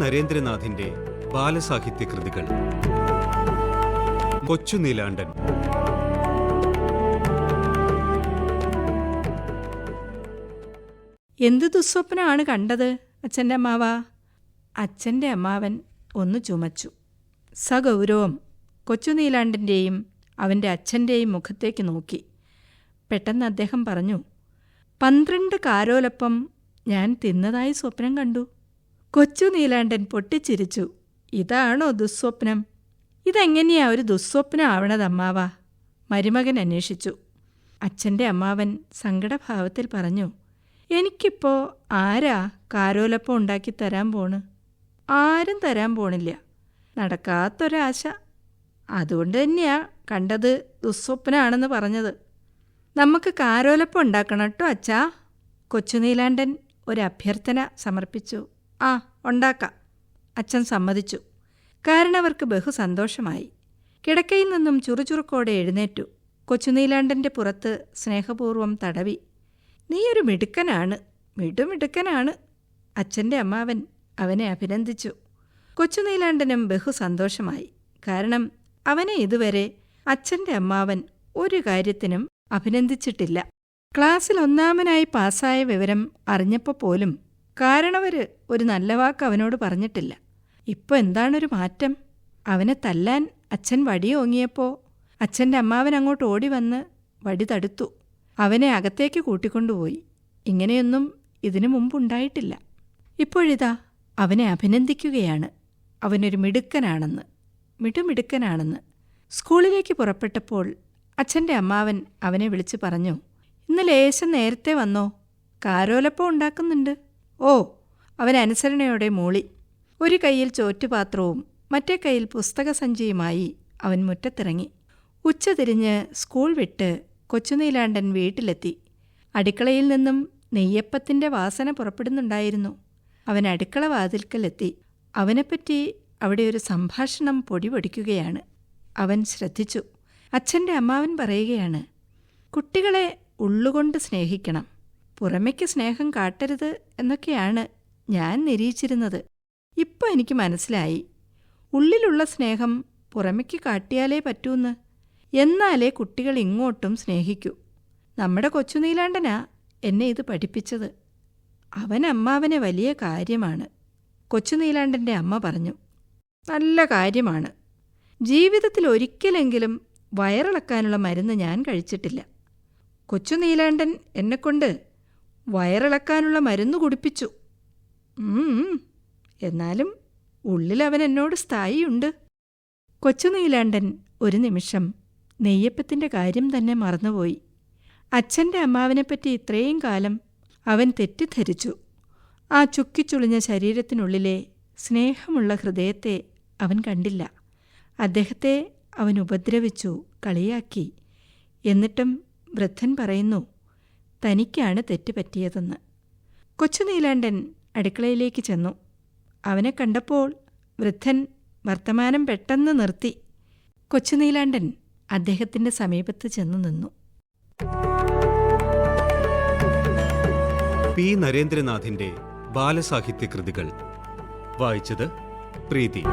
നരേന്ദ്രനാഥിന്റെ ബാലസാഹിത്യ കൃതികൾ. കൊച്ചുനീലാണ്ടൻ. എന്തു ദുസ്വപ്നമാണ് കണ്ടത് അച്ഛൻ്റെ അമ്മാവ? അച്ഛൻ്റെ അമ്മാവൻ ഒന്ന് ചുമച്ചു. സഗൗരവം കൊച്ചുനീലാണ്ടൻ്റെയും അവൻ്റെ അച്ഛൻ്റെയും മുഖത്തേക്ക് നോക്കി. പെട്ടെന്ന് അദ്ദേഹം പറഞ്ഞു, 12 കാരോലപ്പം ഞാൻ തിന്നതായി സ്വപ്നം കണ്ടു. കൊച്ചുനീലാണ്ടൻ പൊട്ടിച്ചിരിച്ചു. ഇതാണോ ദുസ്വപ്നം? ഇതെങ്ങനെയാ ഒരു ദുസ്വപ്നം ആവണത് അമ്മാവ? മരുമകൻ അന്വേഷിച്ചു. അച്ഛൻ്റെ അമ്മാവൻ സങ്കടഭാവത്തിൽ പറഞ്ഞു, എനിക്കിപ്പോ ആരാ കാരോലപ്പം ഉണ്ടാക്കി തരാൻ പോണ്? ആരും തരാൻ പോണില്ല. നടക്കാത്തൊരാശ. അതുകൊണ്ട് തന്നെയാ കണ്ടത് ദുസ്വപ്നാണെന്ന് പറഞ്ഞത്. നമുക്ക് കാരോലപ്പം ഉണ്ടാക്കണം കേട്ടോ അച്ഛാ. കൊച്ചുനീലാണ്ടൻ ഒരഭ്യർത്ഥന സമർപ്പിച്ചു. ആ, ഉണ്ടാക്കാം. അച്ഛൻ സമ്മതിച്ചു. കാരണവർക്ക് ബഹുസന്തോഷമായി. കിടക്കയിൽ നിന്നും ചുറുചുറുക്കോടെ എഴുന്നേറ്റു. കൊച്ചുനീലാണ്ടൻ്റെ പുറത്ത് സ്നേഹപൂർവ്വം തടവി. നീയൊരു മിടുക്കനാണ്, മിടുമിടുക്കനാണ്. അച്ഛൻ്റെ അമ്മാവൻ അവനെ അഭിനന്ദിച്ചു. കൊച്ചുനീലാണ്ടനും ബഹുസന്തോഷമായി. കാരണം അവനെ ഇതുവരെ അച്ഛൻ്റെ അമ്മാവൻ ഒരു കാര്യത്തിനും അഭിനന്ദിച്ചിട്ടില്ല. ക്ലാസ്സിൽ 1ാമനായി പാസ്സായ വിവരം അറിഞ്ഞപ്പോൾ പോലും കാരണവര് ഒരു നല്ല വാക്ക് അവനോട് പറഞ്ഞിട്ടില്ല. ഇപ്പോൾ എന്താണൊരു മാറ്റം? അവനെ തല്ലാൻ അച്ഛൻ വടി ഓങ്ങിയപ്പോൾ അച്ഛൻ്റെ അമ്മാവൻ അങ്ങോട്ട് ഓടി വന്ന് വടി തടുത്തു. അവനെ അകത്തേക്ക് കൂട്ടിക്കൊണ്ടുപോയി. ഇങ്ങനെയൊന്നും ഇതിനു മുമ്പുണ്ടായിട്ടില്ല. ഇപ്പോഴിതാ അവനെ അഭിനന്ദിക്കുകയാണ്. അവനൊരു മിടുക്കനാണെന്ന്, മിടുമിടുക്കനാണെന്ന്. സ്കൂളിലേക്ക് പുറപ്പെട്ടപ്പോൾ അച്ഛൻ്റെ അമ്മാവൻ അവനെ വിളിച്ചു പറഞ്ഞു, ഇന്ന് ലേശം നേരത്തെ വന്നോ? കാരോലപ്പം ഉണ്ടാക്കുന്നുണ്ട്. ഓ, അവൻ അനുസരണയോടെ മൂളി. ഒരു കൈയിൽ ചോറ്റുപാത്രവും മറ്റേ കൈയിൽ പുസ്തകസഞ്ചിയുമായി അവൻ മുറ്റത്തിറങ്ങി. ഉച്ചതിരിഞ്ഞ് സ്കൂൾ വിട്ട് കൊച്ചുനീലാണ്ടൻ വീട്ടിലെത്തി. അടുക്കളയിൽ നിന്നും നെയ്യപ്പത്തിൻ്റെ വാസന പുറപ്പെടുന്നുണ്ടായിരുന്നു. അവൻ അടുക്കള വാതിൽക്കലെത്തി. അവനെപ്പറ്റി അവിടെ ഒരു സംഭാഷണം പൊടിപൊടിക്കുകയാണ്. അവൻ ശ്രദ്ധിച്ചു. അച്ഛൻ്റെ അമ്മാവൻ പറയുകയാണ്, കുട്ടികളെ ഉള്ളുകൊണ്ട് സ്നേഹിക്കണം, പുറമേക്ക് സ്നേഹം കാട്ടരുത് എന്നൊക്കെയാണ് ഞാൻ നിരീക്ഷിച്ചിരുന്നത്. ഇപ്പോൾ എനിക്ക് മനസ്സിലായി, ഉള്ളിലുള്ള സ്നേഹം പുറമേക്ക് കാട്ടിയാലേ പറ്റൂന്ന്. എന്നാലേ കുട്ടികൾ ഇങ്ങോട്ടും സ്നേഹിക്കൂ. നമ്മുടെ കൊച്ചുനീലാണ്ടനാ എന്നെ ഇത് പഠിപ്പിച്ചത്. അവൻ അമ്മാവന് വലിയ കാര്യമാണ്. കൊച്ചുനീലാണ്ടൻ്റെ അമ്മ പറഞ്ഞു, നല്ല കാര്യമാണ്. ജീവിതത്തിൽ ഒരിക്കലെങ്കിലും വയറിളക്കാനുള്ള മരുന്ന് ഞാൻ കഴിച്ചിട്ടില്ല. കൊച്ചുനീലാണ്ടൻ എന്നെക്കൊണ്ട് വയറിളക്കാനുള്ള മരുന്ന് കുടിപ്പിച്ചു. എന്നാലും ഉള്ളിലവൻ എന്നോട് സ്ഥായിയുണ്ട്. കൊച്ചുനീലാണ്ടൻ ഒരു നിമിഷം നെയ്യപ്പത്തിൻ്റെ കാര്യം തന്നെ മറന്നുപോയി. അച്ഛൻ്റെ അമ്മാവനെപ്പറ്റി ഇത്രയും കാലം അവൻ തെറ്റിദ്ധരിച്ചു. ആ ചുക്കിച്ചുളിഞ്ഞ ശരീരത്തിനുള്ളിലെ സ്നേഹമുള്ള ഹൃദയത്തെ അവൻ കണ്ടില്ല. അദ്ദേഹത്തെ അവൻ ഉപദ്രവിച്ചു, കളിയാക്കി. എന്നിട്ടും വൃദ്ധൻ പറയുന്നു, തനിക്കാണ് തെറ്റുപറ്റിയതെന്ന്. കൊച്ചുനീലാണ്ടൻ അടുക്കളയിലേക്ക് ചെന്നു. അവനെ കണ്ടപ്പോൾ വൃദ്ധൻ വർത്തമാനം പെട്ടെന്ന് നിർത്തി. കൊച്ചുനീലാണ്ടൻ അദ്ദേഹത്തിൻ്റെ സമീപത്ത് ചെന്നു നിന്നു. പി. നരേന്ദ്രനാഥിന്റെ ബാലസാഹിത്യ കൃതികൾ വായിച്ചത് പ്രീതി.